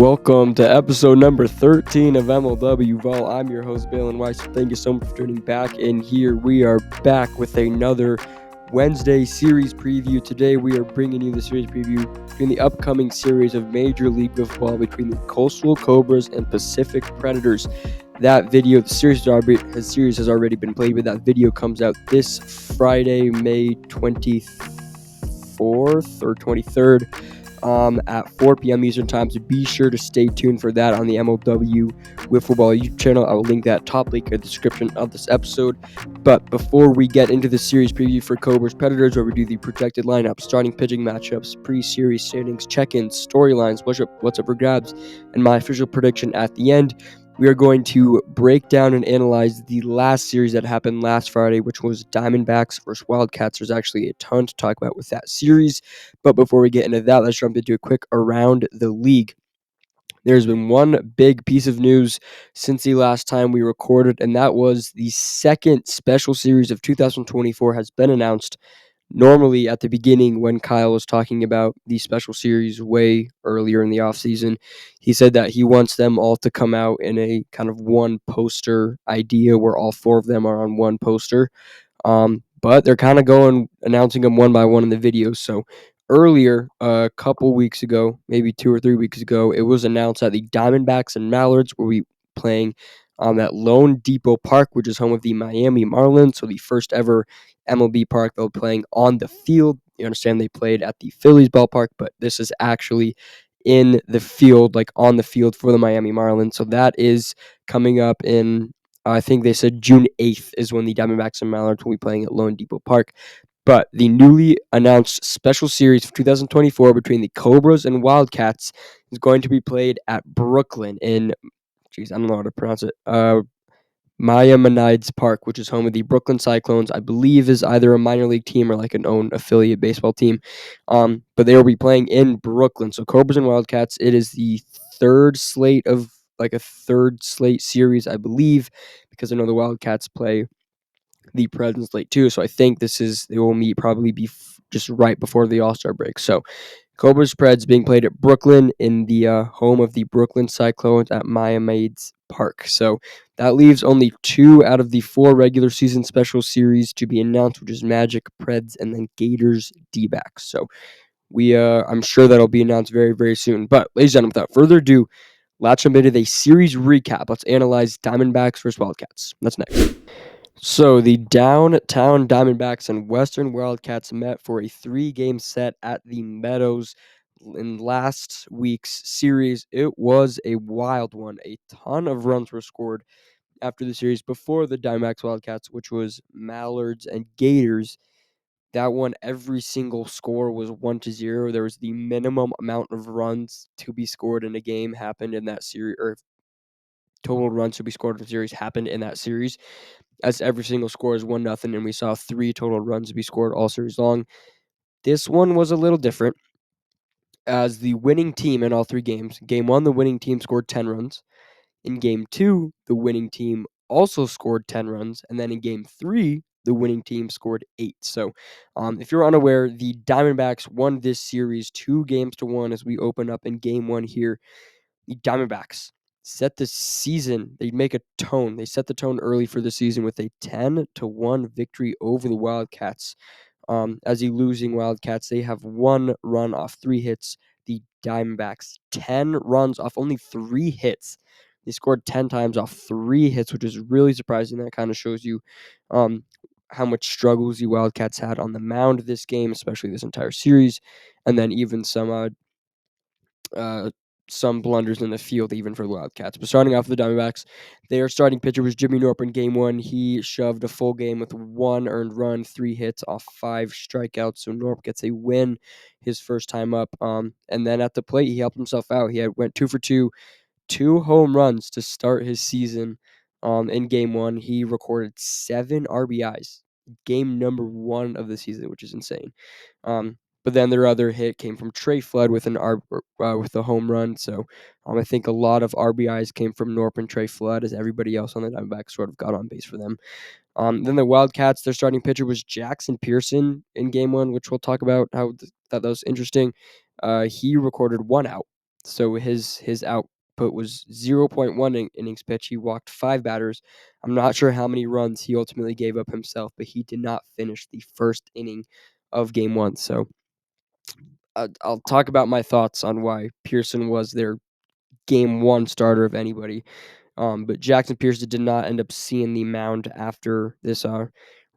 Welcome to episode number 13 of MLW. Well, I'm your host, Balin Weiss. Thank you so much for tuning back in here. We are back with another Wednesday series preview. Today, we are bringing you the series preview between the upcoming series of Major League Wiffleball between the Coastal Cobras and Pacific Predators. That video, the series has already been played, but that video comes out this Friday, May 24th or 23rd. At 4 p.m. Eastern Time, so be sure to stay tuned for that on the MLW Wiffleball YouTube channel. I will link that top link in the description of this episode. But before we get into the series preview for Cobras Predators, where we do the projected lineup, starting pitching matchups, pre-series standings, check-ins, storylines, what's up for grabs, and my official prediction at the end, we are going to break down and analyze the last series that happened last Friday, which was Diamondbacks versus Wildcats. There's actually a ton to talk about with that series. But before we get into that, let's jump into a quick around the league. There's been one big piece of news since the last time we recorded, and that was the second special series of 2024 has been announced. Normally, at the beginning, when Kyle was talking about the special series way earlier in the offseason, he said that he wants them all to come out in a kind of one poster idea where all four of them are on one poster. But they're kind of announcing them one by one in the videos. So earlier, a couple weeks ago, maybe 2 or 3 weeks ago, it was announced that the Diamondbacks and Mallards will be playing at Lone Depot Park, which is home of the Miami Marlins. So the first ever MLB park they'll be playing on the field. You understand they played at the Phillies ballpark, but this is actually in the field, like on the field for the Miami Marlins. So that is coming up in, I think they said June 8th is when the Diamondbacks and Mallards will be playing at Lone Depot Park. But the newly announced special series for 2024 between the Cobras and Wildcats is going to be played at Brooklyn in, I don't know how to pronounce it, Miami Park, which is home of the Brooklyn Cyclones. I believe is either a minor league team or like an own affiliate baseball team. But they will be playing in Brooklyn. So Cobras and Wildcats, it is the third slate series, I believe, because I know the Wildcats play the President's Slate too. So I think they will meet probably just right before the All-Star break. So Cobras Preds being played at Brooklyn in the home of the Brooklyn Cyclones at Miami Park. So that leaves only 2 out of the 4 regular season special series to be announced, which is Magic, Preds, and then Gators D-backs. So I'm sure that'll be announced very, very soon. But ladies and gentlemen, without further ado, let's jump into a series recap. Let's analyze Diamondbacks versus Wildcats. That's next. So the downtown Diamondbacks and Western Wildcats met for a 3-game set at the Meadows in last week's series. It was a wild one. A ton of runs were scored after the series before the Diamondbacks Wildcats, which was Mallards and Gators. That one, every single score was 1-0. There was the minimum amount of runs to be scored in a game happened in that series, or total runs to be scored in the series happened in that series, as every single score is 1-0, and we saw 3 total runs to be scored all series long. This one was a little different, as the winning team in all 3 games. Game 1, the winning team scored 10 runs. In Game 2, the winning team also scored 10 runs. And then in Game 3, the winning team scored 8. So if you're unaware, the Diamondbacks won this series 2-1 as we open up in Game 1 here. The Diamondbacks set the season. They make a tone. They set the tone early for the season with a 10-1 victory over the Wildcats. As the losing Wildcats, they have 1 run off 3 hits. The Diamondbacks, 10 runs off only 3 hits. They scored 10 times off 3 hits, which is really surprising. That kind of shows you how much struggles the Wildcats had on the mound this game, especially this entire series, and then even some blunders in the field, even for the Wildcats. But starting off with the Diamondbacks, their starting pitcher was Jimmy Norp in Game 1. He shoved a full game with 1 earned run, 3 hits off 5 strikeouts. So Norp gets a win his first time up. And then at the plate, he helped himself out. He went 2 for 2, 2 home runs to start his season. In Game 1, he recorded 7 RBIs. Game number 1 of the season, which is insane. But then their other hit came from Trey Flood with with a home run. So I think a lot of RBIs came from Norp and Trey Flood, as everybody else on the Diamondbacks sort of got on base for them. Then the Wildcats, their starting pitcher was Jackson Pearson in Game 1, which we'll talk about that was interesting. He recorded 1 out. So his output was 0.1 innings pitch. He walked 5 batters. I'm not sure how many runs he ultimately gave up himself, but he did not finish the first inning of Game 1. So I'll talk about my thoughts on why Pearson was their Game 1 starter of anybody. But Jackson Pearson did not end up seeing the mound after this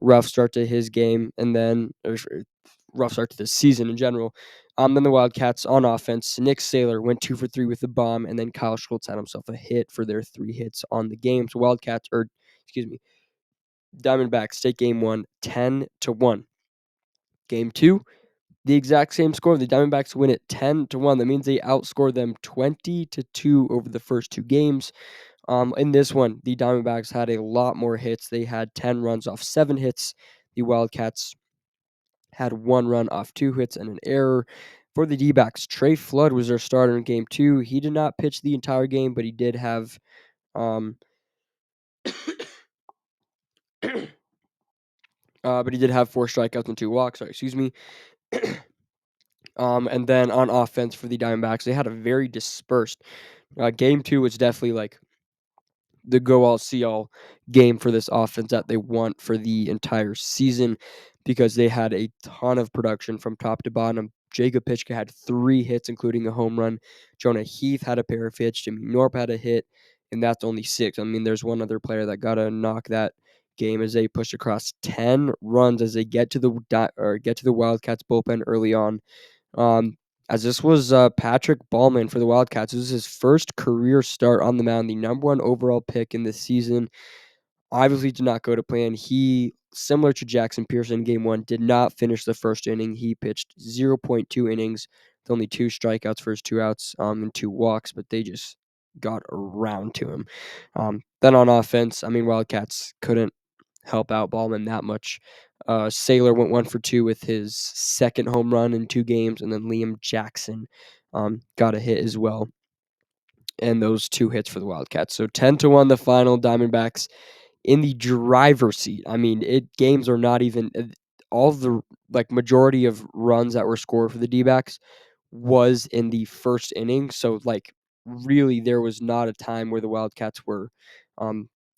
rough start to his game, and then rough start to the season in general. Then the Wildcats on offense, Nick Saylor went 2 for 3 with the bomb, and then Kyle Schultz had himself a hit for their 3 hits on the game. So Diamondbacks take Game 1 10-1. Game 2, the exact same score. The Diamondbacks win it 10-1. That means they outscore them 20-2 over the first 2 games. In this one, the Diamondbacks had a lot more hits. They had 10 runs off 7 hits. The Wildcats had 1 run off 2 hits and an error. For the D-backs, Trey Flood was their starter in Game 2. He did not pitch the entire game, but he did have but he did have 4 strikeouts and 2 walks. Sorry, excuse me. And then on offense for the Diamondbacks, they had a very dispersed. Game 2 was definitely like the go-all, see-all game for this offense that they want for the entire season because they had a ton of production from top to bottom. Jacob Pitchka had 3 hits, including a home run. Jonah Heath had a pair of hits. Jimmy Norp had a hit, and that's only 6. I mean, there's one other player that got to knock that game as they push across 10 runs as they get to the Wildcats bullpen early on. As this was Patrick Ballman for the Wildcats. This was his first career start on the mound, the number 1 overall pick in this season. Obviously did not go to plan. He, similar to Jackson Pearson in Game 1, did not finish the first inning. He pitched 0.2 innings with only 2 strikeouts for his 2 outs and 2 walks, but they just got around to him. Then on offense, I mean, Wildcats couldn't help out Ballman that much. Saylor went 1 for 2 with his second home run in 2 games, and then Liam Jackson got a hit as well. And those 2 hits for the Wildcats. So 10-1 the final. Diamondbacks in the driver's seat. I mean, games are not even all the majority of runs that were scored for the D-backs was in the first inning. So really there was not a time where the Wildcats were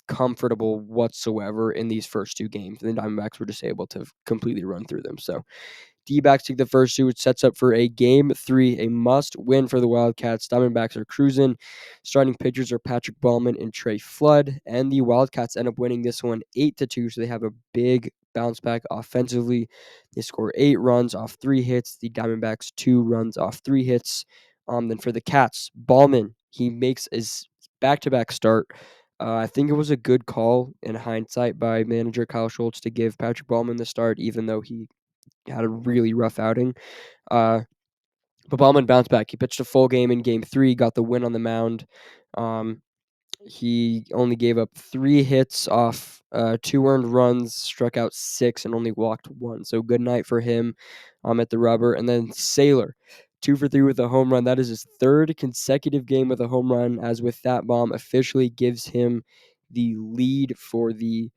comfortable whatsoever in these first 2 games. And the Diamondbacks were just able to completely run through them. So D-backs take the first 2, which sets up for a Game 3, a must-win for the Wildcats. Diamondbacks are cruising. Starting pitchers are Patrick Ballman and Trey Flood, and the Wildcats end up winning this one 8-2, so they have a big bounce back offensively. They score 8 runs off 3 hits. The Diamondbacks 2 runs off 3 hits. Then for the Cats, Ballman, he makes his back-to-back start. I think it was a good call in hindsight by manager Kyle Schultz to give Patrick Ballman the start, even though he had a really rough outing. But Ballman bounced back. He pitched a full game in Game 3, got the win on the mound. He only gave up 3 hits off 2 earned runs, struck out 6, and only walked 1. So good night for him at the rubber. And then Saylor, 2 for 3 with a home run. That is his 3rd consecutive game with a home run, as with that bomb officially gives him the lead for the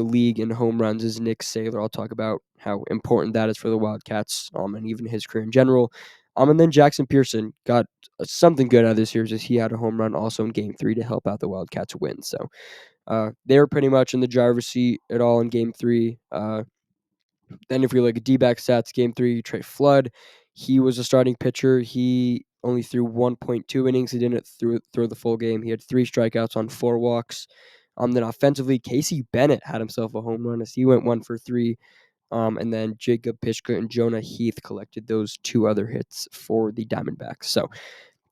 league in home runs is Nick Saylor. I'll talk about how important that is for the Wildcats and even his career in general. And then Jackson Pearson got something good out of this series as he had a home run also in Game 3 to help out the Wildcats win. So they were pretty much in the driver's seat at all in Game 3. Then if we look at D-back stats, Game 3, Trey Flood, he was a starting pitcher. He only threw 1.2 innings. He didn't throw the full game. He had 3 strikeouts on 4 walks. Then offensively, Casey Bennett had himself a home run as he went 1 for 3. And then Jacob Pitchka and Jonah Heath collected those 2 other hits for the Diamondbacks. So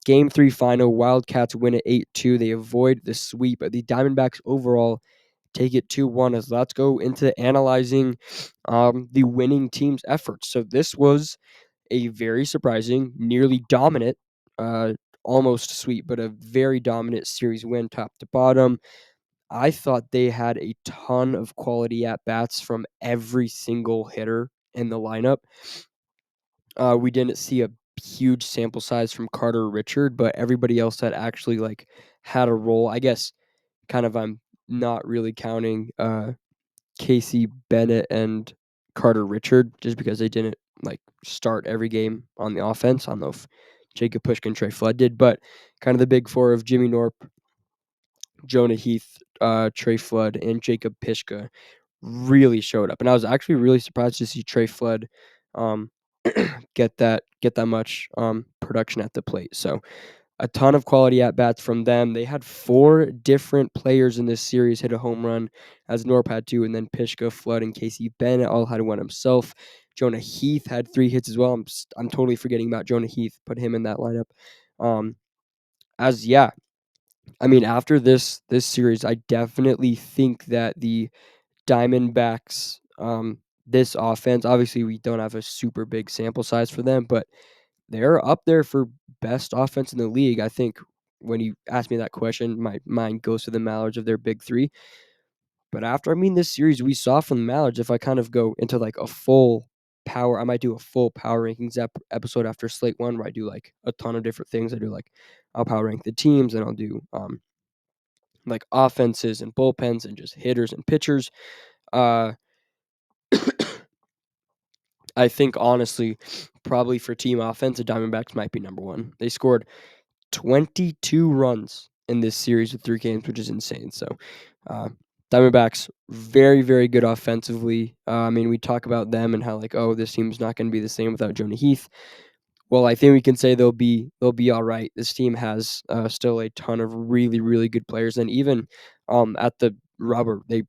Game 3 final, Wildcats win it 8-2. They avoid the sweep. The Diamondbacks overall take it 2-1 as let's go into analyzing the winning team's efforts. So this was a very surprising, nearly dominant, almost sweep, but a very dominant series win top to bottom. I thought they had a ton of quality at-bats from every single hitter in the lineup. We didn't see a huge sample size from Carter Richard, but everybody else that actually had a role, I guess I'm not really counting Casey Bennett and Carter Richard just because they didn't like start every game on the offense. I don't know if Jacob Pushkin and Trey Flood did, but kind of the big four of Jimmy Norp, Jonah Heath, Trey Flood, and Jacob Pishka really showed up. And I was actually really surprised to see Trey Flood um, get that much production at the plate. So a ton of quality at bats from them. They had 4 different players in this series hit a home run, as Norp had 2, and then Pishka, Flood, and Casey Bennett all had one himself. Jonah Heath had 3 hits as well. I'm totally forgetting about Jonah Heath. Put him in that lineup. I mean, after this series, I definitely think that the Diamondbacks, this offense, obviously we don't have a super big sample size for them, but they're up there for best offense in the league. I think when you ask me that question, my mind goes to the Mallards of their big 3. But after, I mean, this series we saw from the Mallards, if I kind of go into like a full power, I might do a full power rankings episode after Slate 1 where I do like a ton of different things. I do like, I'll power rank the teams, and I'll do like offenses and bullpens and just hitters and pitchers. Uh, I think honestly, probably for team offense, the Diamondbacks might be number 1. They scored 22 runs in this series of 3 games, which is insane. So, Diamondbacks very, very good offensively. I mean, we talk about them and how like, oh, this team's not going to be the same without Jonah Heath. Well, I think we can say they'll be all right. This team has still a ton of really, really good players, and even at the rubber, they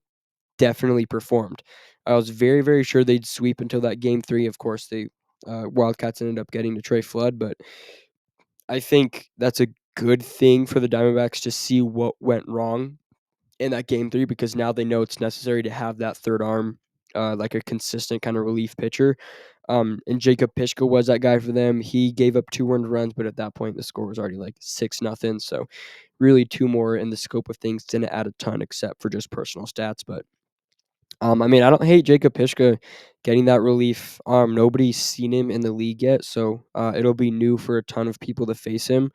definitely performed. I was very, very sure they'd sweep until that game 3. Of course, the Wildcats ended up getting to Trey Flood, but I think that's a good thing for the Diamondbacks to see what went wrong in that game 3, because now they know it's necessary to have that third arm, like a consistent kind of relief pitcher. And Jacob Pishka was that guy for them. He gave up 2 earned runs, but at that point the score was already like 6-0. So really 2 more in the scope of things didn't add a ton except for just personal stats. But I mean, I don't hate Jacob Pishka getting that relief. Nobody's seen him in the league yet, so it'll be new for a ton of people to face him.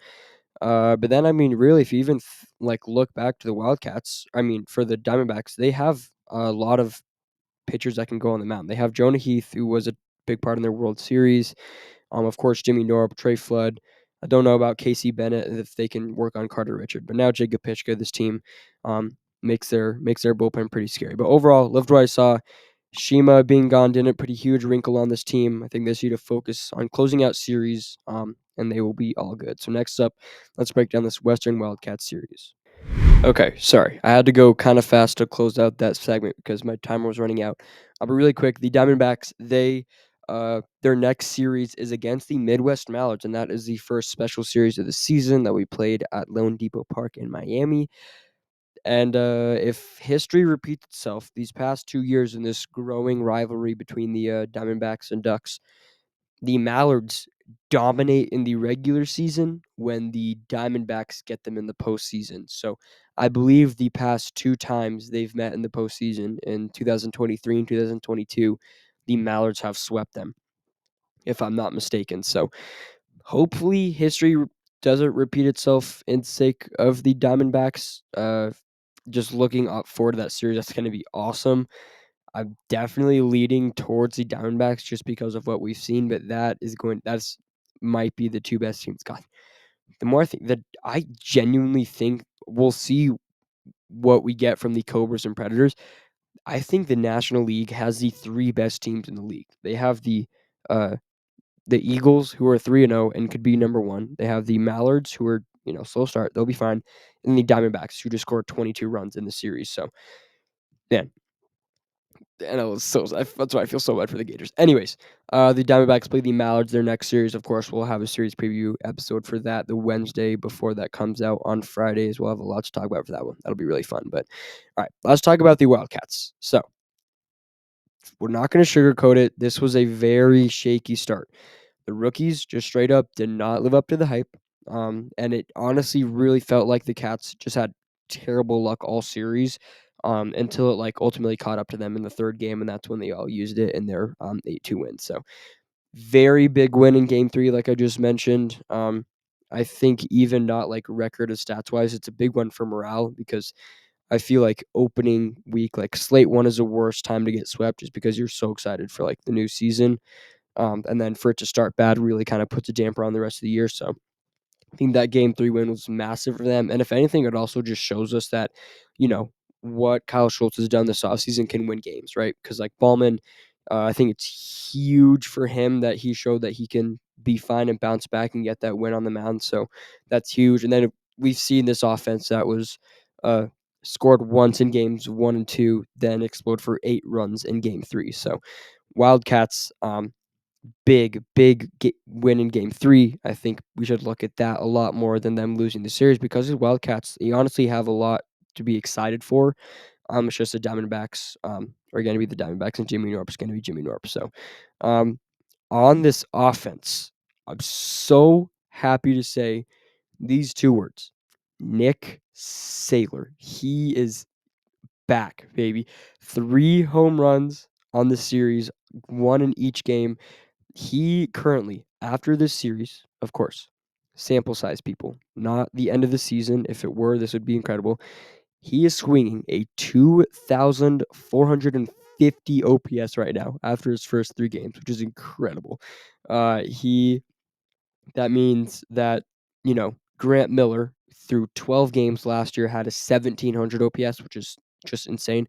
But then, I mean, really, if you even like look back to the Wildcats, I mean, for the Diamondbacks, they have a lot of pitchers that can go on the mound. They have Jonah Heath, who was a big part in their World Series. Of course, Jimmy Norb, Trey Flood. I don't know about Casey Bennett if they can work on Carter Richard, but now Jacob Pishka, this team, makes their bullpen pretty scary. But overall, loved what I saw. Shima being gone didn't put a huge wrinkle on this team. I think they need to focus on closing out series, and they will be all good. So next up, let's break down this Western Wildcats series. Okay, sorry. I had to go kind of fast to close out that segment because my timer was running out. But really quick, the Diamondbacks, their next series is against the Midwest Mallards, and that is the first special series of the season that we played at Lone Depot Park in Miami. And if history repeats itself, these past 2 years in this growing rivalry between the Diamondbacks and Ducks, the Mallards dominate in the regular season when the Diamondbacks get them in the postseason. So I believe the past 2 times they've met in the postseason, in 2023 and 2022, the Mallards have swept them, if I'm not mistaken. So hopefully history doesn't repeat itself in sake of the Diamondbacks. Just looking up forward to that series, that's going to be awesome. I'm definitely leading towards the Diamondbacks just because of what we've seen, but that's might be the 2 best teams. God, the more I think that, I genuinely think we'll see what we get from the Cobras and Predators. I think the National League has the 3 best teams in the league. They have uh the Eagles, who are 3-0 and could be number 1. They have the Mallards, who are, slow start, they'll be fine, and the Diamondbacks, who just scored 22 runs in the series. So, man, and that's why I feel so bad for the Gators. Anyways, the Diamondbacks play the Mallards their next series. Of course, we'll have a series preview episode for that the Wednesday before that comes out on Fridays. We'll have a lot to talk about for that one. That'll be really fun. But all right, let's talk about the Wildcats. So we're not going to sugarcoat it. This was a very shaky start. The rookies just straight up did not live up to the hype. And it honestly really felt like the Cats just had terrible luck all series, until it like ultimately caught up to them in the 3rd game, and that's when they all used it in their 8-2 win. So very big win in game 3, like I just mentioned. I think even not like record of stats wise, it's a big one for morale, because I feel like opening week, like Slate 1 is the worst time to get swept just because you're so excited for like the new season. And then for it to start bad really kind of puts a damper on the rest of the year. So I think that game 3 win was massive for them. And if anything, it also just shows us that, you know, what Kyle Schultz has done this offseason can win games, right? Because like Ballman, I think it's huge for him that he showed that he can be fine and bounce back and get that win on the mound. So that's huge. And then we've seen this offense that was uh, scored once in games 1 and 2, then explode for 8 runs in game 3. So Wildcats, big win in game 3. I think we should look at that a lot more than them losing the series because the Wildcats, you honestly have a lot to be excited for. It's just the Diamondbacks are going to be the Diamondbacks and Jimmy Norp's going to be Jimmy Norp. So um, on this offense, I'm so happy to say these 2 words, Nick Saylor. He is back, baby. 3 home runs on the series, 1 in each game. He currently, after this series, of course, sample size people, not the end of the season. If it were, this would be incredible. He is swinging a 2,450 OPS right now after his first 3 games, which is incredible. That means that, Grant Miller through 12 games last year had a 1,700 OPS, which is just insane.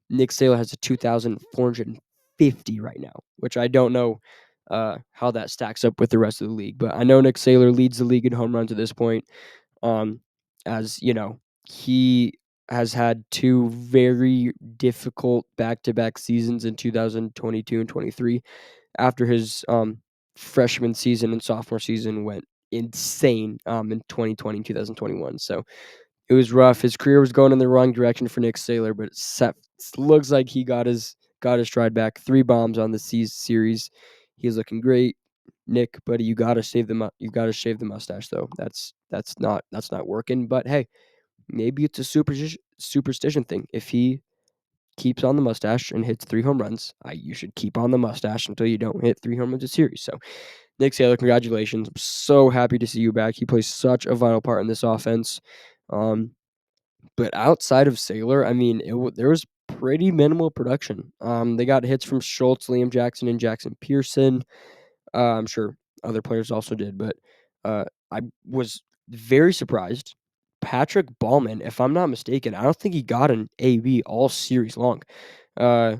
Nick Saylor has a 2,450 right now, which I don't know how that stacks up with the rest of the league. But I know Nick Saylor leads the league in home runs at this point. As you know, he has had 2 very difficult back-to-back seasons in 2022 and 23. After his freshman season and sophomore season went insane in 2020 and 2021. So it was rough. His career was going in the wrong direction for Nick Saylor, but it looks like he got his stride back. 3 bombs on the series. He's looking great. Nick, buddy, you gotta shave the mustache though. That's not working. But hey, maybe it's a superstition thing. If he keeps on the mustache and hits 3 home runs, you should keep on the mustache until you don't hit 3 home runs a series. So Nick Saylor, congratulations. I'm so happy to see you back. He plays such a vital part in this offense. But outside of Saylor, I mean, there was pretty minimal production. They got hits from Schultz, Liam Jackson, and Jackson Pearson. I'm sure other players also did, but I was very surprised. Patrick Ballman, if I'm not mistaken, I don't think he got an AB all series long. Uh,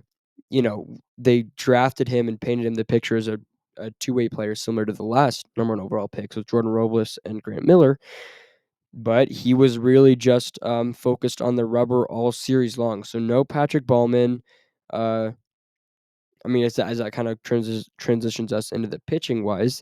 they drafted him and painted him the picture as a 2-way player similar to the last number 1 overall picks with Jordan Robles and Grant Miller. But he was really just focused on the rubber all series long. So no Patrick Ballman. I mean, as that kind of transitions us into the pitching wise,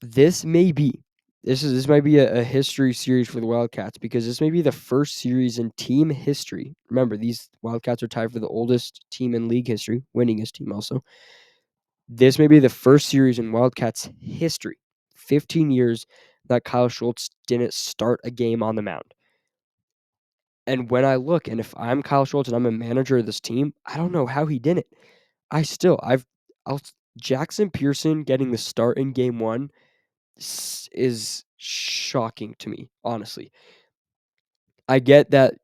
this may be this might be a history series for the Wildcats because this may be the first series in team history. Remember, these Wildcats are tied for the oldest team in league history, winningest team also. This may be the first series in Wildcats history, 15 years, that Kyle Schultz didn't start a game on the mound. And when I look, and if I'm Kyle Schultz and I'm a manager of this team, I don't know how he did it. I'll Jackson Pearson getting the start in game 1 is shocking to me, honestly. I get that,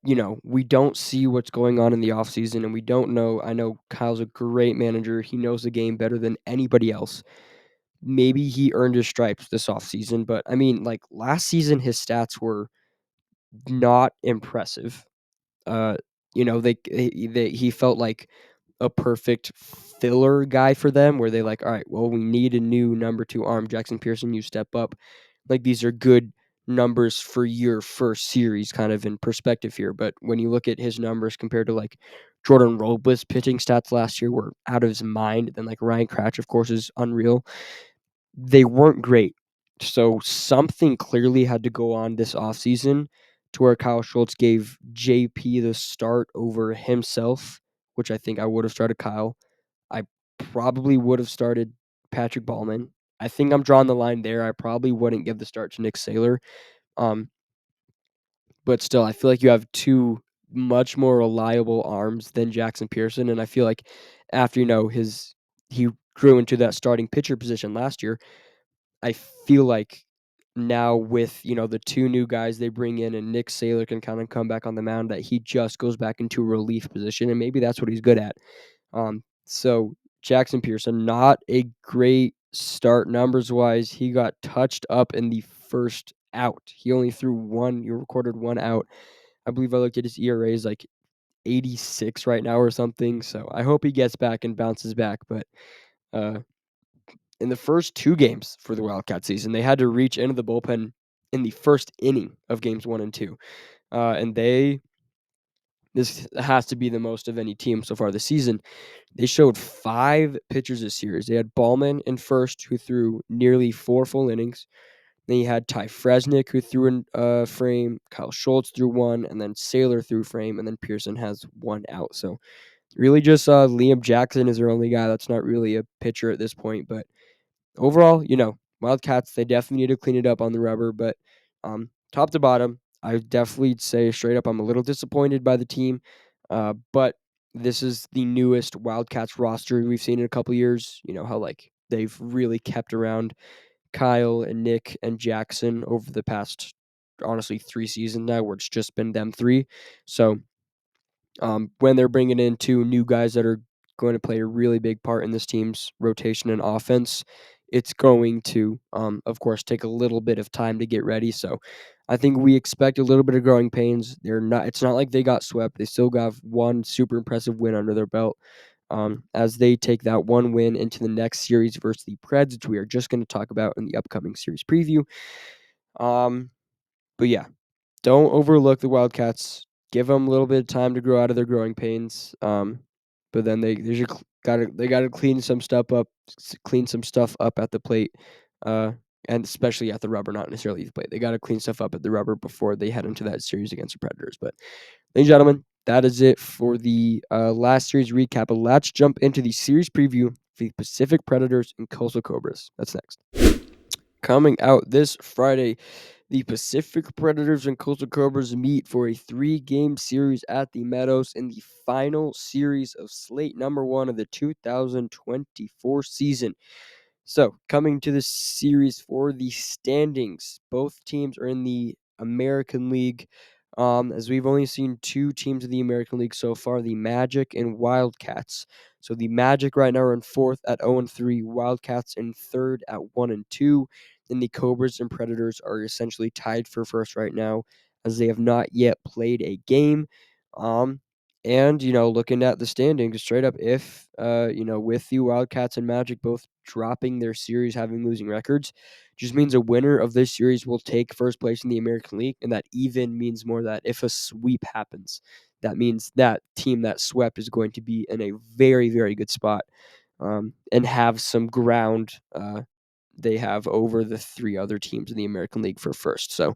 we don't see what's going on in the offseason and we don't know. I know Kyle's a great manager. He knows the game better than anybody else. Maybe he earned his stripes this offseason, but I mean, like last season, his stats were not impressive. Uh, he felt like a perfect filler guy for them where they like, all right, well, we need a new number 2 arm. Jackson Pearson, you step up. Like these are good numbers for your first series kind of in perspective here. But when you look at his numbers compared to like Jordan Robles pitching stats last year were out of his mind. Then like Ryan Cratch, of course, is unreal. They weren't great. So something clearly had to go on this offseason to where Kyle Schultz gave JP the start over himself, which I think I would have started Kyle. I probably would have started Patrick Ballman. I think I'm drawing the line there. I probably wouldn't give the start to Nick Saylor. But still, I feel like you have 2 much more reliable arms than Jackson Pearson. And I feel like after, he grew into that starting pitcher position last year, I feel like now with, the 2 new guys they bring in and Nick Saylor can kind of come back on the mound that he just goes back into a relief position and maybe that's what he's good at. So Jackson Pearson, not a great start numbers-wise. He got touched up in the first out. He only threw one. He recorded one out. I believe I looked at his ERA is like 86 right now or something. So I hope he gets back and bounces back. But in the first two games for the Wildcat season, they had to reach into the bullpen in the first inning of games 1 and 2. And this has to be the most of any team so far this season. They showed 5 pitchers this series. They had Ballman in first, who threw nearly 4 full innings. Then you had Ty Fresnick, who threw in frame. Kyle Schultz threw 1, and then Saylor threw frame, and then Pearson has 1 out. So really just Liam Jackson is their only guy that's not really a pitcher at this point. But overall, Wildcats, they definitely need to clean it up on the rubber. But top to bottom, I definitely say straight up I'm a little disappointed by the team. But this is the newest Wildcats roster we've seen in a couple years. You know how they've really kept around Kyle and Nick and Jackson over the past, honestly, 3 seasons now, where it's just been them 3. So when they're bringing in 2 new guys that are going to play a really big part in this team's rotation and offense, it's going to, of course, take a little bit of time to get ready. So I think we expect a little bit of growing pains. It's not like they got swept. They still got one super impressive win under their belt. As they take that one win into the next series versus the Preds, which we are just going to talk about in the upcoming series preview. But yeah, don't overlook the Wildcats. Give them a little bit of time to grow out of their growing pains. But then they gotta clean some stuff up at the plate, and especially at the rubber, not necessarily the plate. They gotta clean stuff up at the rubber before they head into that series against the Predators. But ladies and gentlemen, that is it for the last series recap. But let's jump into the series preview for the Pacific Predators and Coastal Cobras. That's next. Coming out this Friday, the Pacific Predators and Coastal Cobras meet for a 3-game series at the Meadows in the final series of slate number 1 of the 2024 season. So, coming to the series for the standings, both teams are in the American League. As we've only seen 2 teams in the American League so far, the Magic and Wildcats. So the Magic right now are in 4th at 0-3, Wildcats in 3rd at 1-2. And the Cobras and Predators are essentially tied for first right now, as they have not yet played a game. And, looking at the standings straight up, if, with the Wildcats and Magic both dropping their series, having losing records, just means a winner of this series will take first place in the American League. And that even means more that if a sweep happens, that means that team that swept is going to be in a very, very good spot, and have some ground they have over the 3 other teams in the American League for first. So,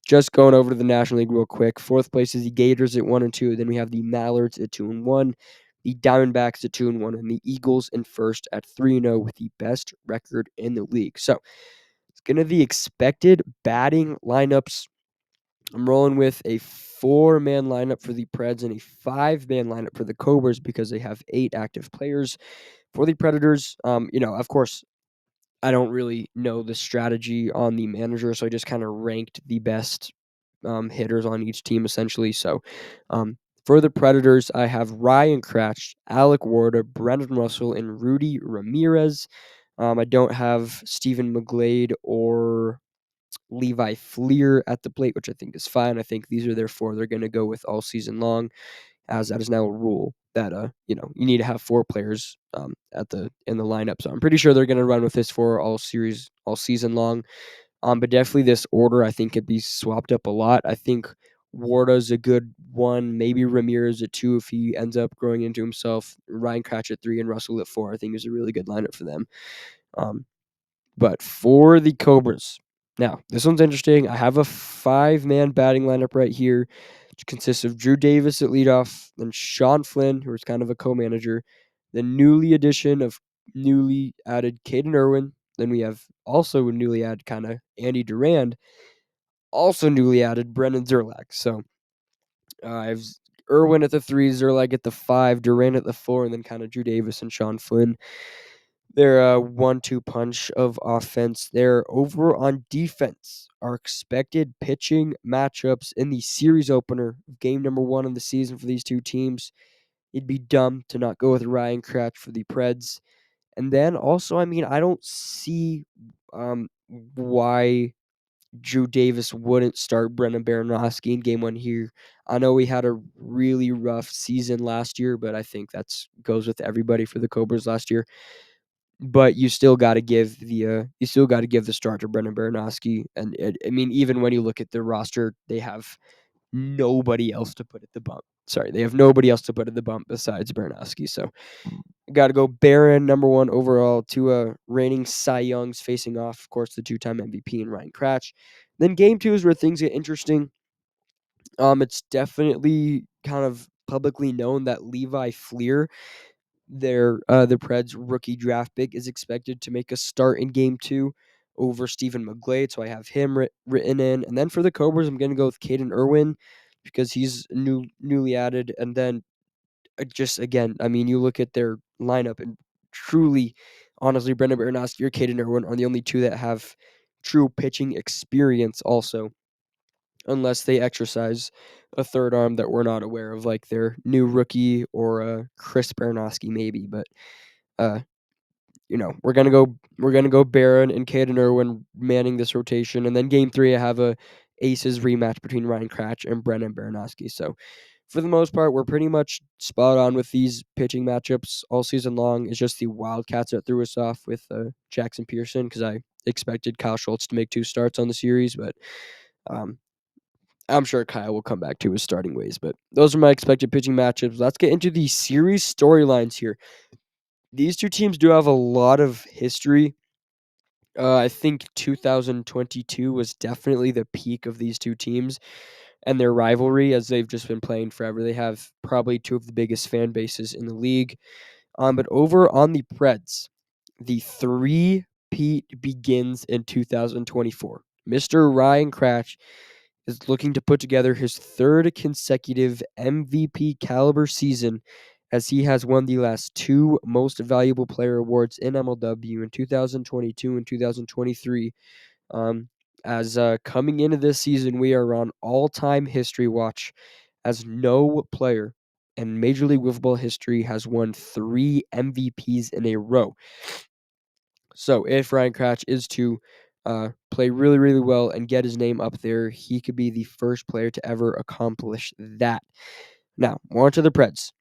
just going over to the National League real quick. 4th place is the Gators at 1-2. Then we have the Mallards at 2-1, the Diamondbacks at 2-1, and the Eagles in first at 3-0 with the best record in the league. So it's going to be expected batting lineups. I'm rolling with a 4-man lineup for the Preds and a 5-man lineup for the Cobras because they have 8 active players. For the Predators, of course, I don't really know the strategy on the manager, so I just kind of ranked the best hitters on each team, essentially. So for the Predators, I have Ryan Kratch, Alec Warda, Brendan Russell, and Rudy Ramirez. I don't have Stephen McGlade or Levi Fleer at the plate, which I think is fine. I think these are their 4 they're going to go with all season long, as that is now a rule that you need to have 4 players in the lineup. So I'm pretty sure they're going to run with this for all season long. But definitely this order I think could be swapped up a lot. I think Warda's a good 1, maybe Ramirez at 2 if he ends up growing into himself. Ryan Kratch at 3 and Russell at 4 I think is a really good lineup for them. But for the Cobras, now this one's interesting. I have a 5-man batting lineup right here, which consists of Drew Davis at leadoff, then Sean Flynn, who is kind of a co-manager, the newly added Caden Irwin. Then we have also a newly added kind of Andy Durand, also newly added Brendan Zerlak. So I have Irwin at the 3, Zerlak at the 5, Durand at the 4, and then kind of Drew Davis and Sean Flynn. They're a 1-2 punch of offense. They're over on defense. Our expected pitching matchups in the series opener of game number 1 of the season for these 2 teams. it'd be dumb to not go with Ryan Kratch for the Preds. And then also, I mean, I don't see why Drew Davis wouldn't start Brennan Baranowski in game 1 here. I know he had a really rough season last year, but I think that's goes with everybody for the Cobras last year. But you still got to give the start to Brennan Baranowski, and I mean, even when you look at the roster, they have nobody else to put at the bump. Sorry, they have nobody else to put at the bump besides Baranowski. So got to go Barron, number 1 overall, to reigning Cy Youngs facing off, of course, the 2-time MVP and Ryan Kratch. Then game 2 is where things get interesting. It's definitely kind of publicly known that Levi Fleer, the Preds rookie draft pick, is expected to make a start in game 2 over Stephen McGlade. So I have him written in. And then for the Cobras, I'm going to go with Caden Irwin because he's newly added. And then just again, I mean, you look at their lineup and truly, honestly, Brendan Baranowski or Caden Irwin are the only two that have true pitching experience also, unless they exercise a third arm that we're not aware of, like their new rookie or Chris Baranowski maybe. But uh, we're gonna go Barron and Caden Irwin manning this rotation, and then game 3 I have a aces rematch between Ryan Kratch and Brendan Baranowski. So for the most part, we're pretty much spot on with these pitching matchups all season long. It's just the Wildcats that threw us off with Jackson Pearson because I expected Kyle Schultz to make 2 starts on the series, but um, I'm sure Kyle will come back to his starting ways. But those are my expected pitching matchups. Let's get into the series storylines here. These two teams do have a lot of history. I think 2022 was definitely the peak of these two teams and their rivalry, as they've just been playing forever. They have probably 2 of the biggest fan bases in the league. But over on the Preds, the three-peat begins in 2024. Mr. Ryan Kratch is looking to put together his 3rd consecutive MVP caliber season, as he has won the last 2 most valuable player awards in MLW in 2022 and 2023. Um, as coming into this season, we are on all-time history watch, as no player in Major League Wiffleball history has won 3 MVPs in a row. So if Ryan Kratch is to play really, really well and get his name up there, he could be the first player to ever accomplish that. Now, on to the Preds.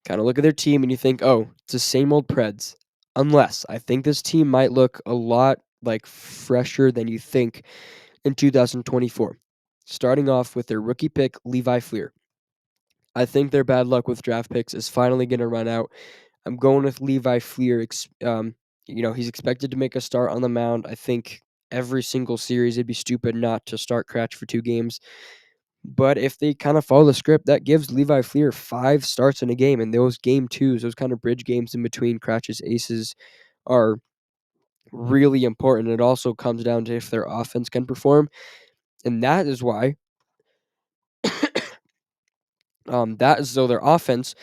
Kind of look at their team and you think, oh, it's the same old Preds. Unless I think this team might look a lot like fresher than you think in 2024. Starting off with their rookie pick, Levi Fleer. I think their bad luck with draft picks is finally going to run out. I'm going with Levi Fleer. He's expected to make a start on the mound. I think every single series it'd be stupid not to start Kratch for 2 games. But if they kind of follow the script, that gives Levi Fleer 5 starts in a game. And those game 2s, those kind of bridge games in between Kratch's aces, are really important. It also comes down to if their offense can perform. And that is why their offense.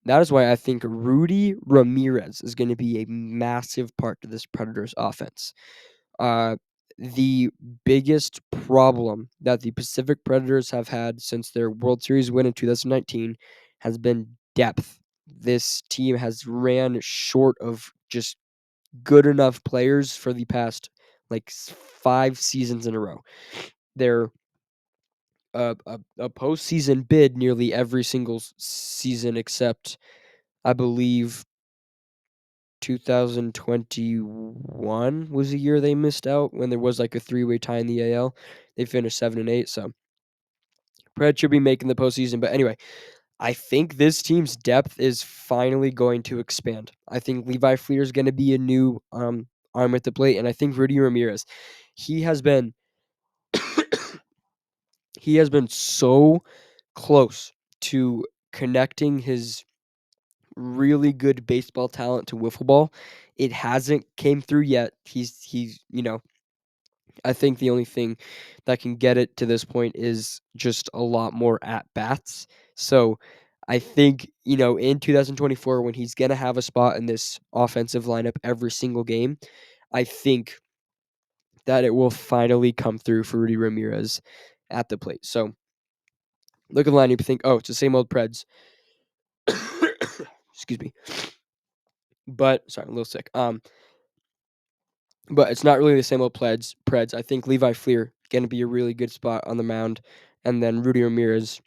That is why I think Rudy Ramirez is going to be a massive part to this Predators offense. Uh, the biggest problem that the Pacific Predators have had since their World Series win in 2019 has been depth. This team has ran short of just good enough players for the past 5 seasons in a row. They're a postseason bid nearly every single season except I believe 2021 was the year they missed out when there was like a 3-way tie in the AL. They finished 7-8, so Pred should be making the postseason. But anyway, I think this team's depth is finally going to expand. I think Levi Fleer is going to be a new arm at the plate, and I think Rudy Ramirez, he has been he has been so close to connecting his really good baseball talent to wiffle ball. It hasn't came through yet. He's I think the only thing that can get it to this point is just a lot more at bats. So I think, in 2024 when he's going to have a spot in this offensive lineup every single game, I think that it will finally come through for Rudy Ramirez at the plate. So look at the lineup, you think, oh, it's the same old Preds. Excuse me. But sorry, I'm a little sick. But it's not really the same old Preds. I think Levi Fleer going to be a really good spot on the mound, and then Rudy Ramirez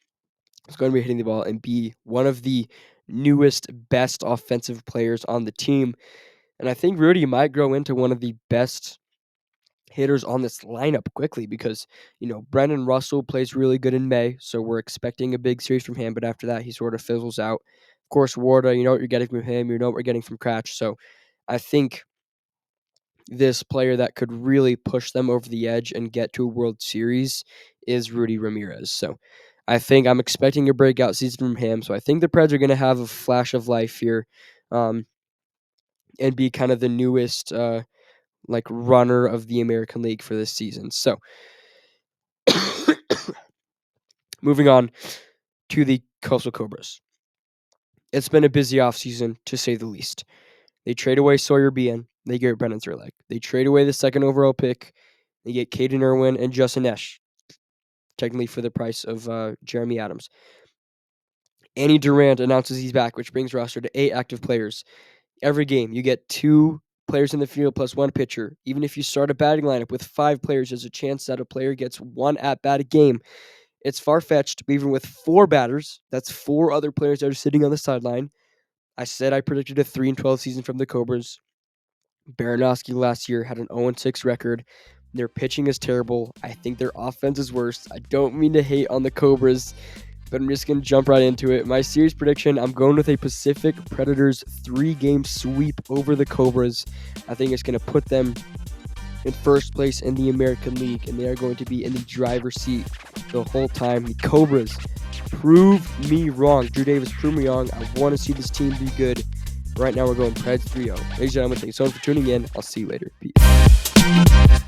is going to be hitting the ball and be one of the newest, best offensive players on the team. And I think Rudy might grow into one of the best hitters on this lineup quickly because, Brendan Russell plays really good in May, so we're expecting a big series from him, but after that, he sort of fizzles out. Of course, Warda, you know what you're getting from him, you know what we're getting from Kratch, so I think this player that could really push them over the edge and get to a World Series is Rudy Ramirez. So I think I'm expecting a breakout season from him. So I think the Preds are going to have a flash of life here, and be kind of the newest runner of the American League for this season. So moving on to the Coastal Cobras. It's been a busy offseason, to say the least. They trade away Sawyer Bien. They get Brendan Thurleck. They trade away the second overall pick. They get Caden Irwin and Justin Esch, technically for the price of Jeremy Adams. Andy Durant announces he's back, which brings roster to 8 active players. Every game, you get 2 players in the field plus 1 pitcher. Even if you start a batting lineup with 5 players, there's a chance that a player gets 1 at-bat a game. It's far-fetched, but even with 4 batters, that's 4 other players that are sitting on the sideline. I said I predicted a 3-12 season from the Cobras. Baranowski last year had an 0-6 record. Their pitching is terrible. I think their offense is worse. I don't mean to hate on the Cobras, but I'm just going to jump right into it. My series prediction, I'm going with a Pacific Predators 3-game sweep over the Cobras. I think it's going to put them in first place in the American League, and they are going to be in the driver's seat the whole time. The Cobras, prove me wrong. Drew Davis, prove me wrong. I want to see this team be good. Right now, we're going Preds 3-0. Ladies and gentlemen, thank you so much for tuning in. I'll see you later. Peace.